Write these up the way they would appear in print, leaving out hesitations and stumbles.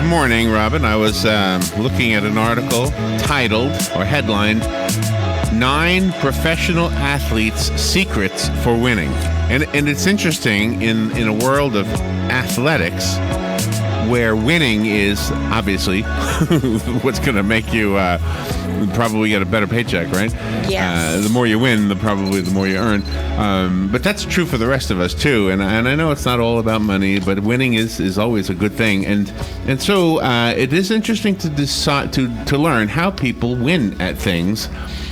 morning, Robin, I was looking at an article titled or headlined 9 Professional Athletes' Secrets for Winning. And it's interesting in a world of athletics where winning is obviously what's going to make you probably get a better paycheck, right? Yes. The more you win, probably the more you earn. But that's true for the rest of us too. And I know it's not all about money, but winning is always a good thing. And so it is interesting to decide to learn how people win at things.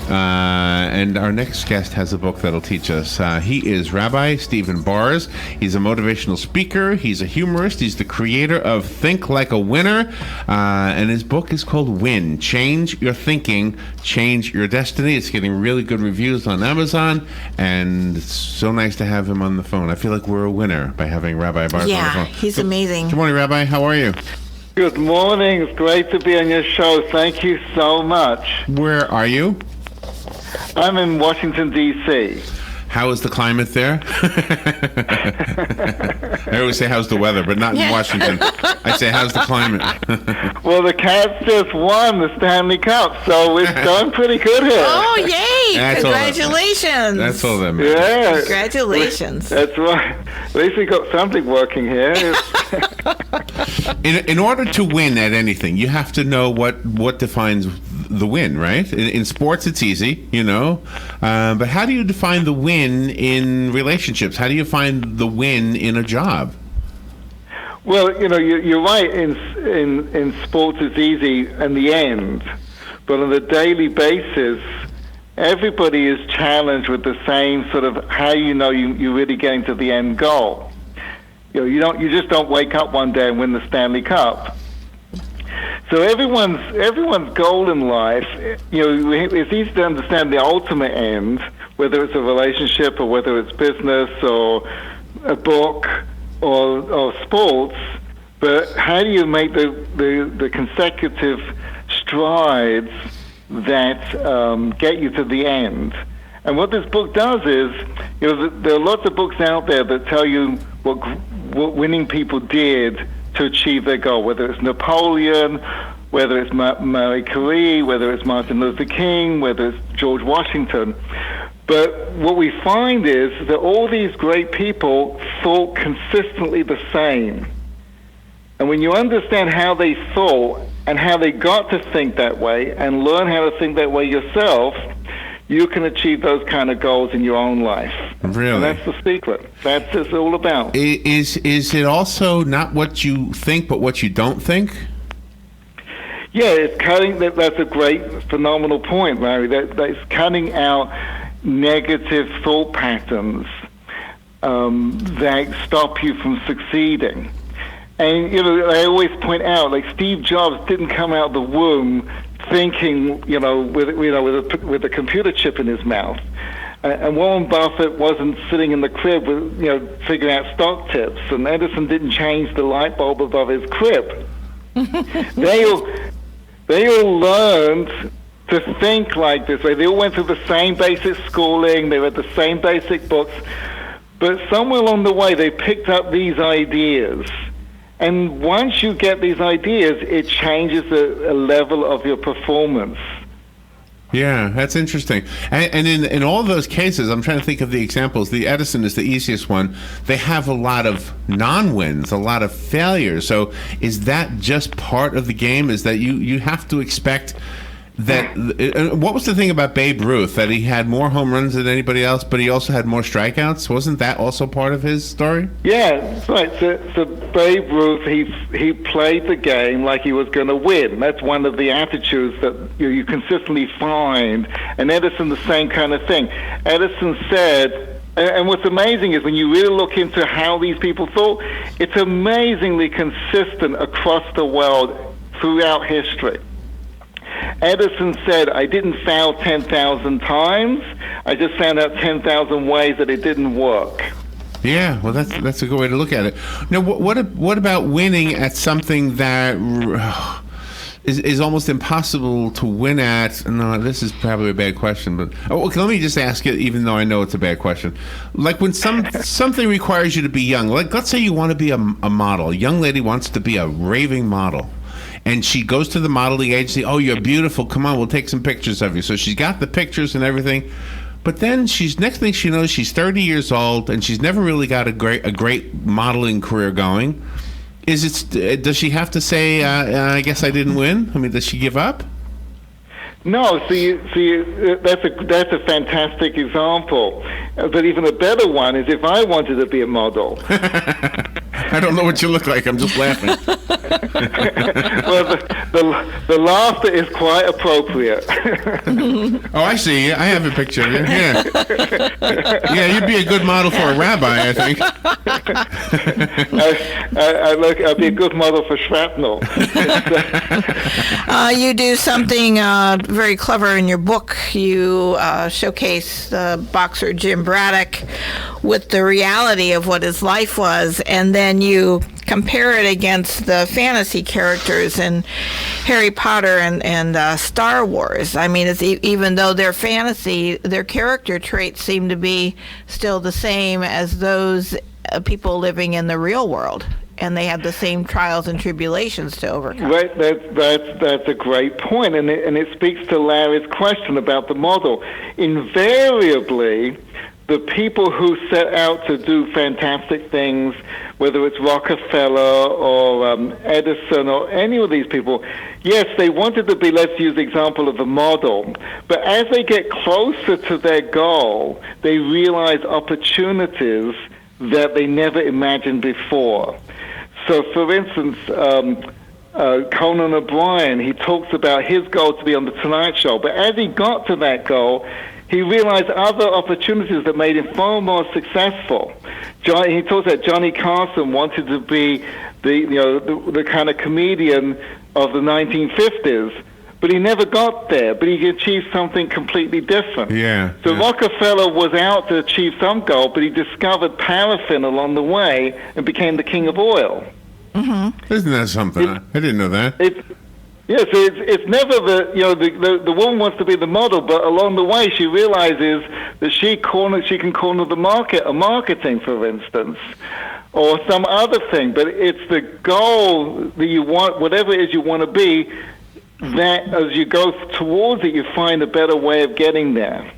And our next guest has a book that'll teach us. He is Rabbi Stephen Baars. He's a motivational speaker. He's a humorist. He's the creator of Think Like a Winner. And his book is called Win. Change Your Thinking, Change Your Destiny. It's getting really good reviews on Amazon. And it's so nice to have him on the phone. I feel like we're a winner by having Rabbi Baars on the phone. Yeah, he's amazing. Good morning, Rabbi. How are you? Good morning. It's great to be on your show. Thank you so much. Where are you? I'm in Washington, D.C. How is the climate there? I always say, how's the weather, but not in Washington. I say, how's the climate? Well, the Cats just won the Stanley Cup, so it's going pretty good here. Oh, yay! That's Congratulations! That's all that matters. Yeah. Congratulations. That's right. At least we got something working here. In order to win at anything, you have to know what defines the win, right? In sports, it's easy, but how do you define the win in relationships? How do you find the win in a job? Well, you're right. In sports, it's easy in the end, but on a daily basis, everybody is challenged with the same sort of how you're really getting to the end goal. You just don't wake up one day and win the Stanley Cup. So everyone's goal in life, it's easy to understand the ultimate end, whether it's a relationship or whether it's business or a book or sports. But how do you make the consecutive strides that get you to the end? And what this book does is, there are lots of books out there that tell you what winning people did to achieve their goal, whether it's Napoleon, whether it's Marie Curie, whether it's Martin Luther King, whether it's George Washington. But what we find is that all these great people thought consistently the same. And when you understand how they thought and how they got to think that way and learn how to think that way yourself, you can achieve those kind of goals in your own life. Really? And that's the secret. That's what it's all about. Is it also not what you think, but what you don't think? Yeah, it's cutting. That's a great, phenomenal point, Larry. That's cutting out negative thought patterns that stop you from succeeding. And I always point out, like Steve Jobs didn't come out of the womb thinking, with a computer chip in his mouth. And Warren Buffett wasn't sitting in the crib with, figuring out stock tips. And Edison didn't change the light bulb above his crib. They all learned to think like this way. They all went through the same basic schooling. They read the same basic books. But somewhere along the way, they picked up these ideas. And once you get these ideas, it changes a level of your performance. Yeah, that's interesting. And in all those cases, I'm trying to think of the examples. The Edison is the easiest one. They have a lot of non-wins, a lot of failures. So is that just part of the game? Is that you have to expect that... What was the thing about Babe Ruth? That he had more home runs than anybody else, but he also had more strikeouts? Wasn't that also part of his story? Yeah, that's right. So Babe Ruth, he played the game like he was going to win. That's one of the attitudes that you consistently find. And Edison, the same kind of thing. Edison said... And what's amazing is when you really look into how these people thought, it's amazingly consistent across the world throughout history. Edison said, I didn't fail 10,000 times. I just found out 10,000 ways that it didn't work. Yeah, well, that's a good way to look at it. Now, what about winning at something that is almost impossible to win at? No, this is probably a bad question, but okay, let me just ask it, even though I know it's a bad question. Like when something requires you to be young. Like let's say you want to be a model. A young lady wants to be a raving model. and she goes to the modeling agency. Oh, you're beautiful. Come on, we'll take some pictures of you. So she's got the pictures and everything. But then next thing she knows, she's 30 years old, and she's never really got a great modeling career going. Does she have to say, I guess I didn't win? I mean, does she give up? No, that's a fantastic example. But even a better one is if I wanted to be a model. I don't know what you look like. I'm just laughing. Well, the laughter is quite appropriate. Oh, I see. I have a picture of you. Yeah. Yeah, you'd be a good model for a rabbi, I think. I'd be a good model for shrapnel. You do something very clever in your book. You showcase boxer Jim Braddock with the reality of what his life was, and then you compare it against the fantasy characters in Harry Potter and Star Wars. I mean, even though they're fantasy, their character traits seem to be still the same as those people living in the real world, and they have the same trials and tribulations to overcome. Right, that's a great point, and it speaks to Larry's question about the model. Invariably, the people who set out to do fantastic things, whether it's Rockefeller or Edison or any of these people, yes, they wanted to be, let's use the example of the model, but as they get closer to their goal, they realize opportunities that they never imagined before. So, for instance, Conan O'Brien, he talks about his goal to be on The Tonight Show, but as he got to that goal, he realized other opportunities that made him far more successful. He talks about Johnny Carson wanted to be the kind of comedian of the 1950s, but he never got there. But he achieved something completely different. Yeah. So yeah. Rockefeller was out to achieve some goal, but he discovered paraffin along the way and became the king of oil. Mm-hmm. Isn't that something? I didn't know that. Yes, it's never the woman wants to be the model, but along the way she realizes that she can corner the market, or marketing, for instance, or some other thing. But it's the goal that you want, whatever it is you want to be, that as you go towards it, you find a better way of getting there.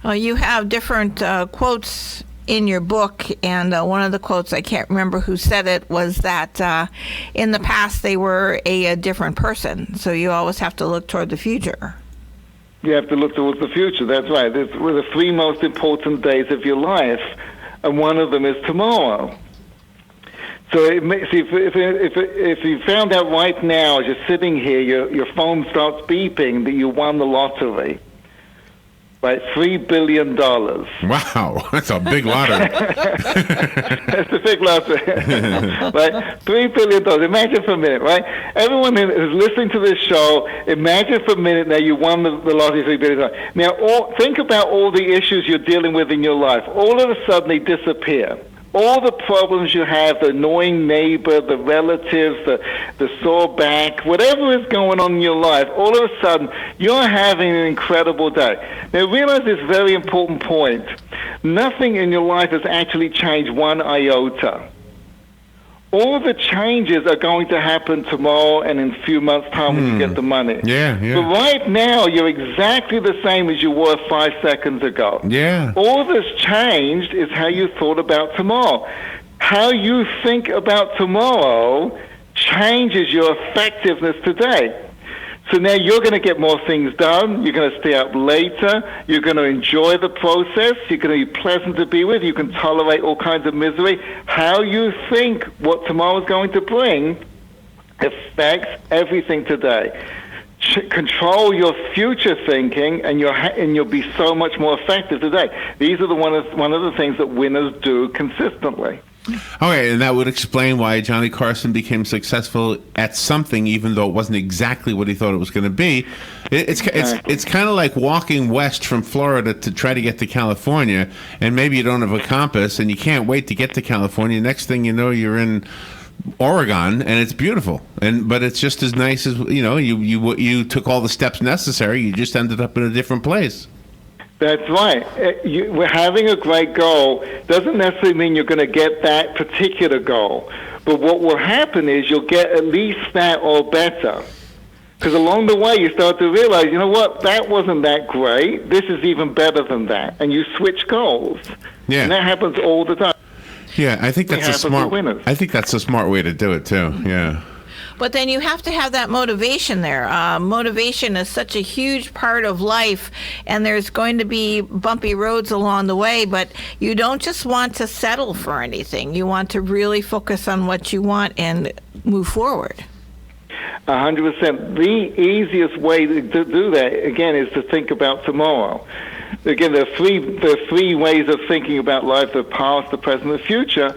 You have different quotes in your book, and one of the quotes, I can't remember who said it, was that in the past they were a different person. So you always have to look toward the future. You have to look towards the future. That's right. These were the three most important days of your life, and one of them is tomorrow. So if you found out right now, as you're sitting here, your phone starts beeping that you won the lottery. Right, $3 billion. Wow, that's a big lottery. That's a big lottery. Right, $3 billion. Imagine for a minute, right? Everyone who's listening to this show, imagine for a minute now you won the lottery, $3 billion. Now, think about all the issues you're dealing with in your life. All of a sudden, they disappear. All the problems you have, the annoying neighbor, the relatives, the sore back, whatever is going on in your life, all of a sudden, you're having an incredible day. Now, realize this very important point. Nothing in your life has actually changed one iota. All the changes are going to happen tomorrow and in a few months' time when you get the money. Yeah. But right now, you're exactly the same as you were 5 seconds ago. Yeah. All that's changed is how you thought about tomorrow. How you think about tomorrow changes your effectiveness today. So now you're going to get more things done. You're going to stay up later. You're going to enjoy the process. You're going to be pleasant to be with. You can tolerate all kinds of misery. How you think what tomorrow is going to bring affects everything today. Control your future thinking, and you'll be so much more effective today. These are one of the things that winners do consistently. Okay, and that would explain why Johnny Carson became successful at something, even though it wasn't exactly what he thought it was going to be. It's kind of like walking west from Florida to try to get to California, and maybe you don't have a compass, and you can't wait to get to California. Next thing you know, you're in Oregon, and it's beautiful. But it's just as nice as you took all the steps necessary. You just ended up in a different place. That's right. We're having a great goal doesn't necessarily mean you're going to get that particular goal. But what will happen is you'll get at least that or better. Because along the way, you start to realize, you know what, that wasn't that great. This is even better than that. And you switch goals. Yeah. And that happens all the time. Yeah, I think that's a smart. I think that's a smart way to do it too. Yeah. But then you have to have that motivation there. Motivation is such a huge part of life, and there's going to be bumpy roads along the way, but you don't just want to settle for anything. You want to really focus on what you want and move forward. 100%. The easiest way to do that, again, is to think about tomorrow. Again, there are three ways of thinking about life: the past, the present, the future.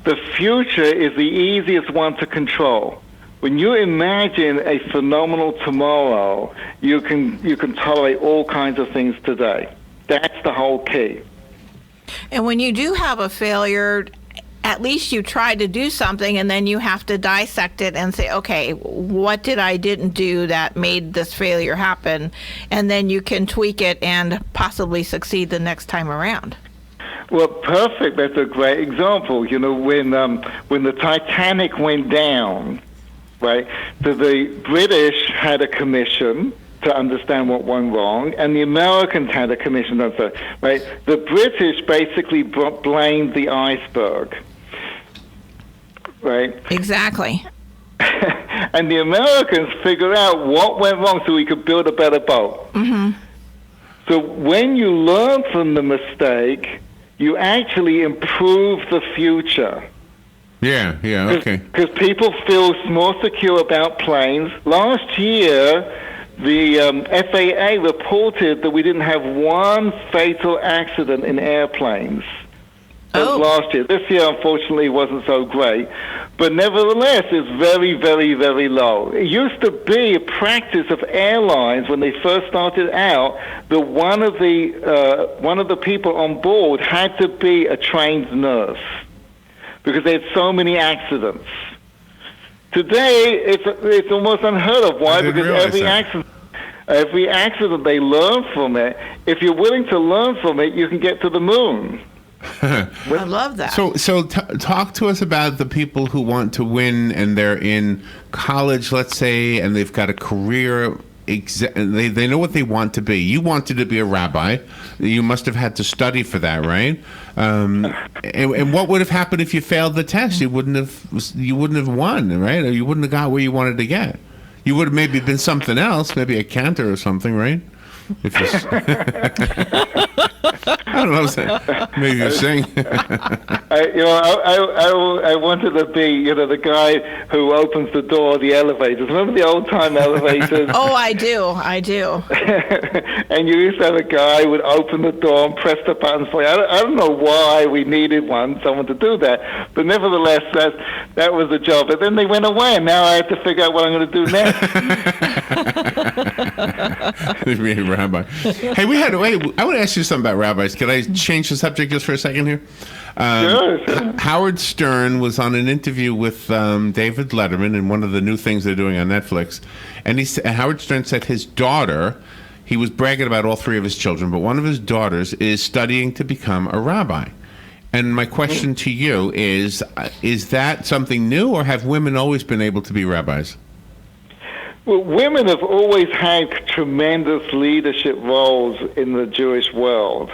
The future is the easiest one to control. When you imagine a phenomenal tomorrow, you can tolerate all kinds of things today. That's the whole key. And when you do have a failure, at least you try to do something, and then you have to dissect it and say, okay, what did I didn't do that made this failure happen? And then you can tweak it and possibly succeed the next time around. Well, perfect. That's a great example. You know, when the Titanic went down, right, the British had a commission to understand what went wrong, and the Americans had a commission to understand, right? The British basically blamed the iceberg. Right? Exactly. And the Americans figured out what went wrong so we could build a better boat. Mm-hmm. So when you learn from the mistake, you actually improve the future. Yeah, okay. Because people feel more secure about planes. Last year, the FAA reported that we didn't have one fatal accident in airplanes. Last year. This year, unfortunately, wasn't so great. But nevertheless, it's very, very, very low. It used to be a practice of airlines when they first started out that one of the people on board had to be a trained nurse because they had so many accidents. Today, it's almost unheard of. Why? Because every accident they learn from it. If you're willing to learn from it, you can get to the moon. I love that. So talk to us about the people who want to win, and they're in college, let's say, and they've got a career. They know what they want to be. You wanted to be a rabbi. You must have had to study for that, right? And what would have happened if you failed the test? You wouldn't have won, right? Or you wouldn't have got where you wanted to get. You would have maybe been something else, maybe a cantor or something, right? If you I don't know. Maybe you sing. I wanted to be, the guy who opens the door of the elevators. Remember the old time elevators? Oh, I do. And you used to have a guy who would open the door and press the buttons for you. I don't know why we needed someone to do that, but nevertheless, that was the job. But then they went away, and now I have to figure out what I'm going to do next. Be a rabbi. Hey, I want to ask you something about rabbis. Can I change the subject just for a second here? Sure. Howard Stern was on an interview with David Letterman in one of the new things they're doing on Netflix, and Howard Stern said his daughter, he was bragging about all three of his children, but one of his daughters is studying to become a rabbi. And my question to you is that something new, or have women always been able to be rabbis? Well, women have always had tremendous leadership roles in the Jewish world.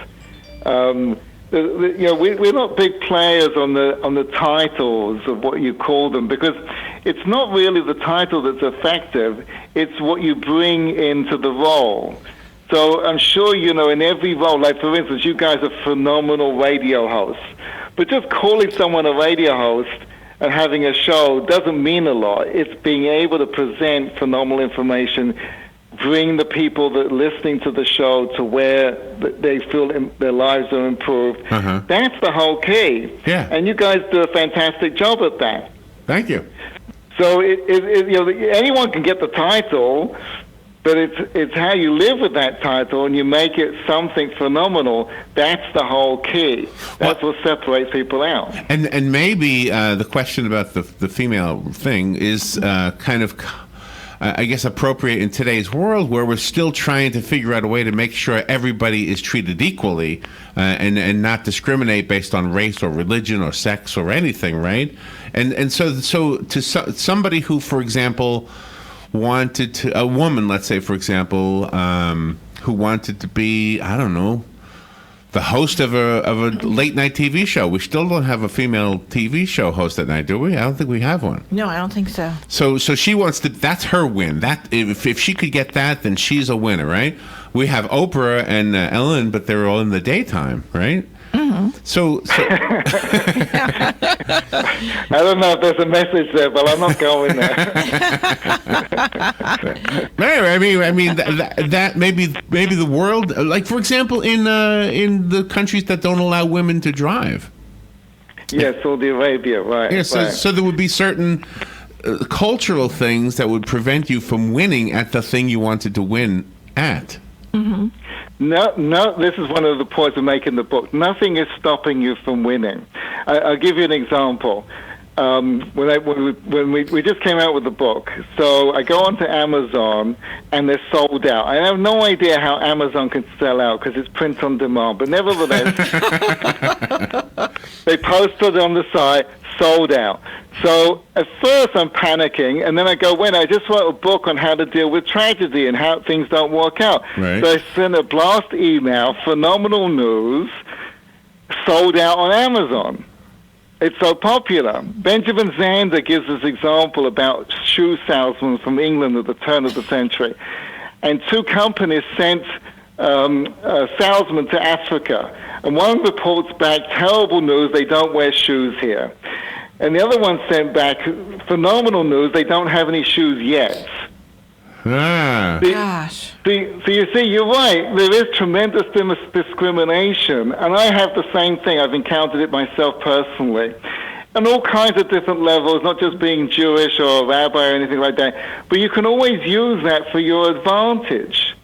We're not big players on the titles of what you call them, because it's not really the title that's effective. It's what you bring into the role. So I'm sure, in every role, like for instance, you guys are phenomenal radio hosts, but just calling someone a radio host and having a show doesn't mean a lot. It's being able to present phenomenal information, bring the people that are listening to the show to where they feel their lives are improved. Uh-huh. That's the whole key. Yeah. And you guys do a fantastic job at that. Thank you. So anyone can get the title, but it's how you live with that title and you make it something phenomenal. That's the whole key. That's what separates people out. And maybe the question about the female thing is kind of, I guess, appropriate in today's world, where we're still trying to figure out a way to make sure everybody is treated equally and not discriminate based on race or religion or sex or anything, right? And so to somebody who, for example, wanted to, a woman, let's say, for example, who wanted to be, I don't know, the host of a late night TV show. We still don't have a female TV show host at night, do we? I don't think we have one. No, I don't think so. So she wants to. That's her win. That if she could get that, then she's a winner, right? We have Oprah and Ellen, but they're all in the daytime, right? Mm-hmm. So I don't know if there's a message there, but I'm not going there. Anyway, I mean that maybe the world, like for example, in the countries that don't allow women to drive. Yes, Saudi Arabia, right? Yeah, so there would be certain cultural things that would prevent you from winning at the thing you wanted to win at. Mm-hmm. No, this is one of the points we make in the book. Nothing is stopping you from winning. I'll give you an example. When we just came out with the book, so I go onto Amazon and they're sold out. I have no idea how Amazon can sell out because it's print on demand, but nevertheless, they posted on the site, sold out. So at first I'm panicking, and then I go, I just wrote a book on how to deal with tragedy and how things don't work out. Right. So I sent a blast email, phenomenal news, sold out on Amazon. It's so popular. Benjamin Zander gives this example about shoe salesmen from England at the turn of the century. And two companies sent salesmen to Africa. And one reports back, terrible news, they don't wear shoes here. And the other one sent back, phenomenal news, they don't have any shoes yet. Gosh. So you see, you're right. There is tremendous discrimination, and I have the same thing. I've encountered it myself personally. And all kinds of different levels, not just being Jewish or a rabbi or anything like that, but you can always use that for your advantage.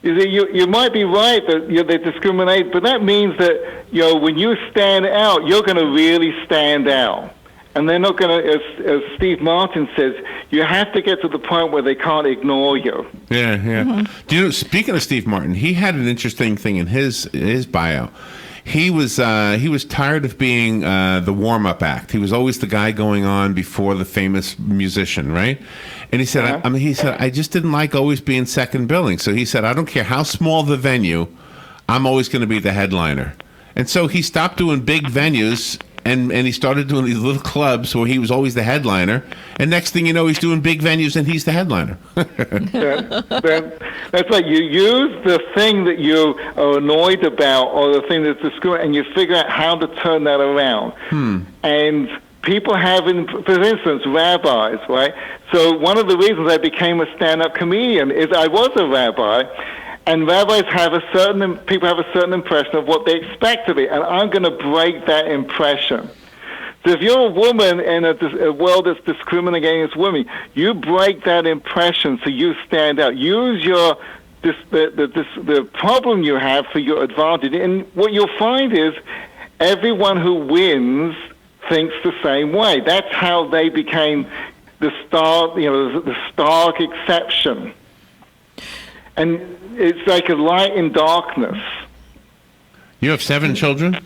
You see, you might be right that they discriminate, but that means that when you stand out, you're going to really stand out. And they're not going to, as Steve Martin says, you have to get to the point where they can't ignore you. Yeah. Mm-hmm. Do you know, speaking of Steve Martin, he had an interesting thing in his bio. He was tired of being the warm-up act. He was always the guy going on before the famous musician, right? And he said, I just didn't like always being second billing. So he said, I don't care how small the venue, I'm always going to be the headliner. And so he stopped doing big venues, and he started doing these little clubs where he was always the headliner. And next thing you know, he's doing big venues, and he's the headliner. That's right. You use the thing that you are annoyed about or the thing that's discriminating, and you figure out how to turn that around. And people have, for instance, rabbis, right? So one of the reasons I became a stand-up comedian is I was a rabbi, and rabbis people have a certain impression of what they expect of it, and I'm going to break that impression. So if you're a woman in a world that's discriminating against women, you break that impression so you stand out. Use the problem you have for your advantage. And what you'll find is everyone who wins thinks the same way. That's how they became the stark exception. And it's like a light in darkness. You have 7 children?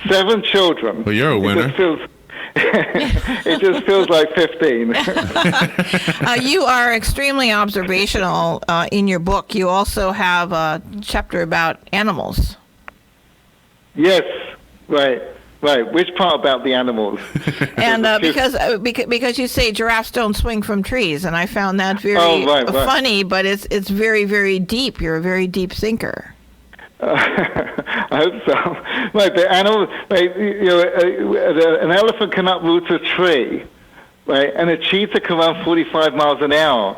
7 children. Well, you're a winner. It just feels like 15. You are extremely observational in your book. You also have a chapter about animals. Yes, right. Which part about the animals? And because you say giraffes don't swing from trees, and I found that very funny, but it's very, very deep. You're a very deep thinker. I hope so. Right, the animal, an elephant can uproot a tree, right, and a cheetah can run 45 miles an hour,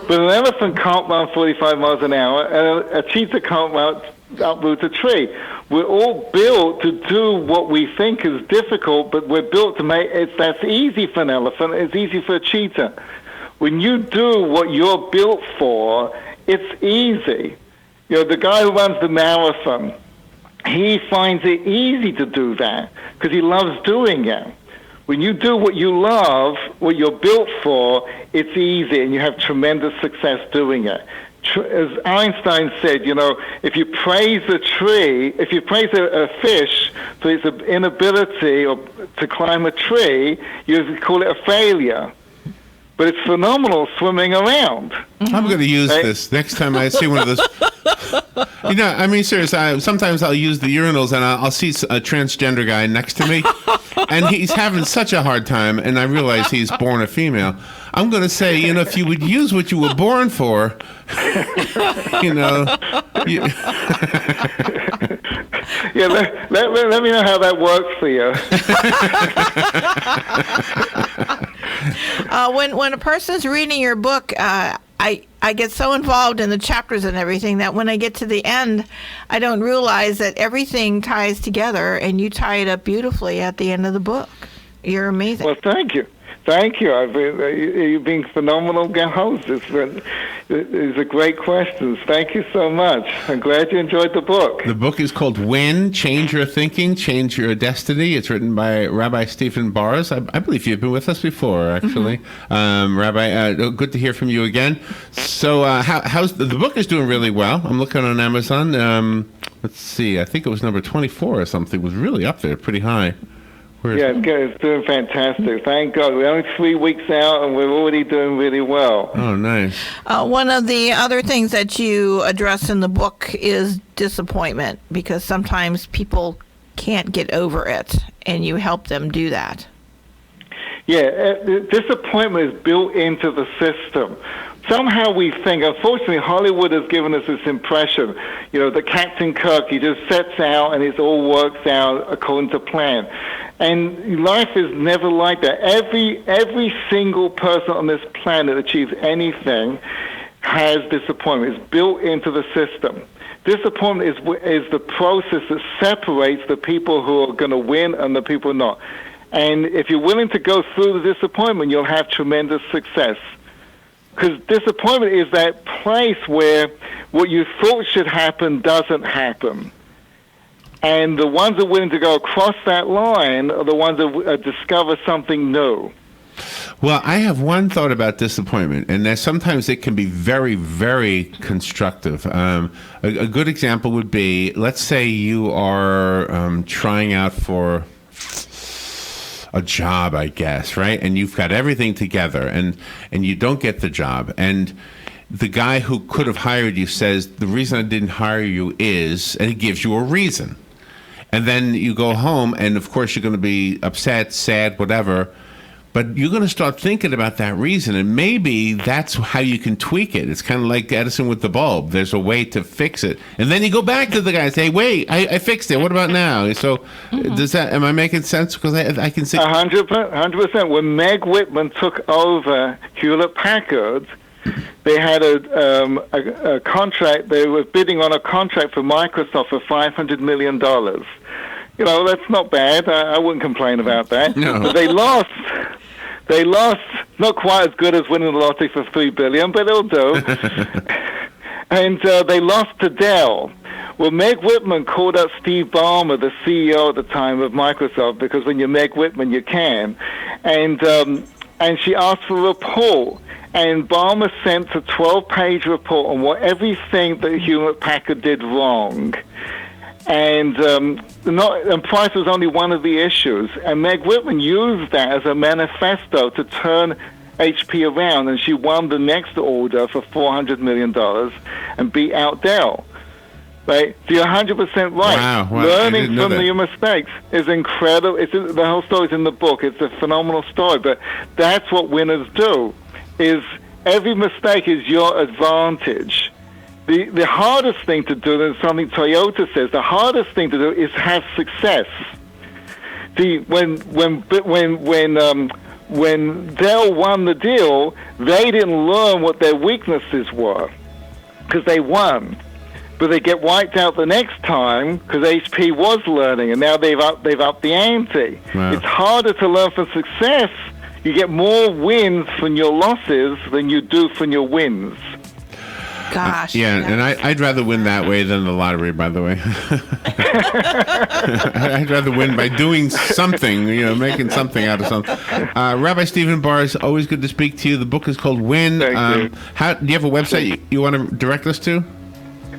but an elephant can't run 45 miles an hour, and a cheetah can't uproot a tree. We're all built to do what we think is difficult, but we're built to make it. That's easy for an elephant. It's easy for a cheetah. When you do what you're built for, it's easy. The guy who runs the marathon, he finds it easy to do that because he loves doing it. When you do what you love, what you're built for, it's easy, and you have tremendous success doing it. as Einstein said, if you praise a tree, if you praise a fish for its inability to climb a tree, you call it a failure. But it's phenomenal swimming around. I'm going to use this next time I see one of those. Seriously, sometimes I'll use the urinals and I'll see a transgender guy next to me, and he's having such a hard time, and I realize he's born a female. I'm going to say, if you would use what you were born for, Yeah, let me know how that works for you. When a person's reading your book, I get so involved in the chapters and everything that when I get to the end, I don't realize that everything ties together, and you tie it up beautifully at the end of the book. You're amazing. Well, thank you. Thank you. You've been phenomenal host. These are great questions. Thank you so much. I'm glad you enjoyed the book. The book is called Win, Change Your Thinking, Change Your Destiny. It's written by Rabbi Stephen Baars. I believe you've been with us before, actually. Mm-hmm. Rabbi, good to hear from you again. So how's the book is doing really well. I'm looking on Amazon. Let's see. I think it was number 24 or something. It was really up there, pretty high. It's doing fantastic. Thank God. We're only 3 weeks out, and we're already doing really well. Oh, nice. One of the other things that you address in the book is disappointment, because sometimes people can't get over it, and you help them do that. Yeah, disappointment is built into the system. Somehow we think, unfortunately, Hollywood has given us this impression, that Captain Kirk, he just sets out and it all works out according to plan. And life is never like that. Every single person on this planet that achieves anything has disappointment. It's built into the system. Disappointment is the process that separates the people who are going to win and the people not. And if you're willing to go through the disappointment, you'll have tremendous success. Because disappointment is that place where what you thought should happen doesn't happen. And the ones that are willing to go across that line are the ones that discover something new. Well, I have one thought about disappointment, and that sometimes it can be very, very constructive. A good example would be, let's say you are trying out for a job, I guess, right? And you've got everything together, and you don't get the job. And the guy who could have hired you says, the reason I didn't hire you is, and he gives you a reason. And then you go home, and of course you're going to be upset, sad, whatever. But you're going to start thinking about that reason, and maybe that's how you can tweak it. It's kind of like Edison with the bulb. There's a way to fix it. And then you go back to the guy and say, wait, I fixed it. What about now? So am I making sense? Because I can see... 100%. When Meg Whitman took over Hewlett-Packard, they had a contract. They were bidding on a contract for Microsoft for $500 million. That's not bad. I wouldn't complain about that. No. But they lost. They lost. Not quite as good as winning the lottery for $3 billion, but it'll do. And they lost to Dell. Well, Meg Whitman called up Steve Ballmer, the CEO at the time of Microsoft, because when you're Meg Whitman, you can. And she asked for a report. And Ballmer sent a 12-page report on everything that Hewlett-Packard did wrong. And price was only one of the issues. And Meg Whitman used that as a manifesto to turn HP around, and she won the next order for $400 million and beat out Dell. Right? So you're 100% right. Wow. Learning from your mistakes is incredible. The whole story's in the book. It's a phenomenal story. But that's what winners do, is every mistake is your advantage. The hardest thing to do, and something Toyota says, the hardest thing to do is have success. See, when Dell won the deal, they didn't learn what their weaknesses were, because they won. But they get wiped out the next time because HP was learning, and now they've upped the ante. Wow. It's harder to learn from success. You get more wins from your losses than you do from your wins. gosh. And I'd rather win that way than the lottery, by the way. I'd rather win by doing something, making something out of something. Rabbi Stephen Baars, always good to speak to you. The book is called Win. Thank you. Do you have a website you want to direct us to?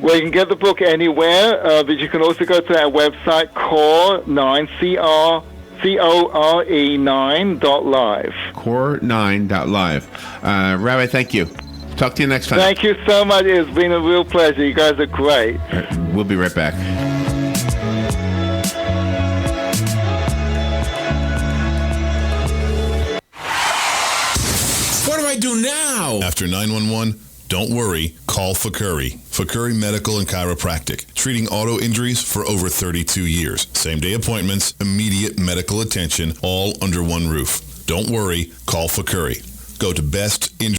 Well, you can get the book anywhere, but you can also go to our website, core9.live. Core9.live. Rabbi, thank you. Talk to you next time. Thank you so much. It's been a real pleasure. You guys are great. We'll be right back. What do I do now? After 911, don't worry. Call Fakuri. Fakuri Medical and Chiropractic. Treating auto injuries for over 32 years. Same-day appointments, immediate medical attention, all under one roof. Don't worry. Call Fakuri. Go to Best Injury.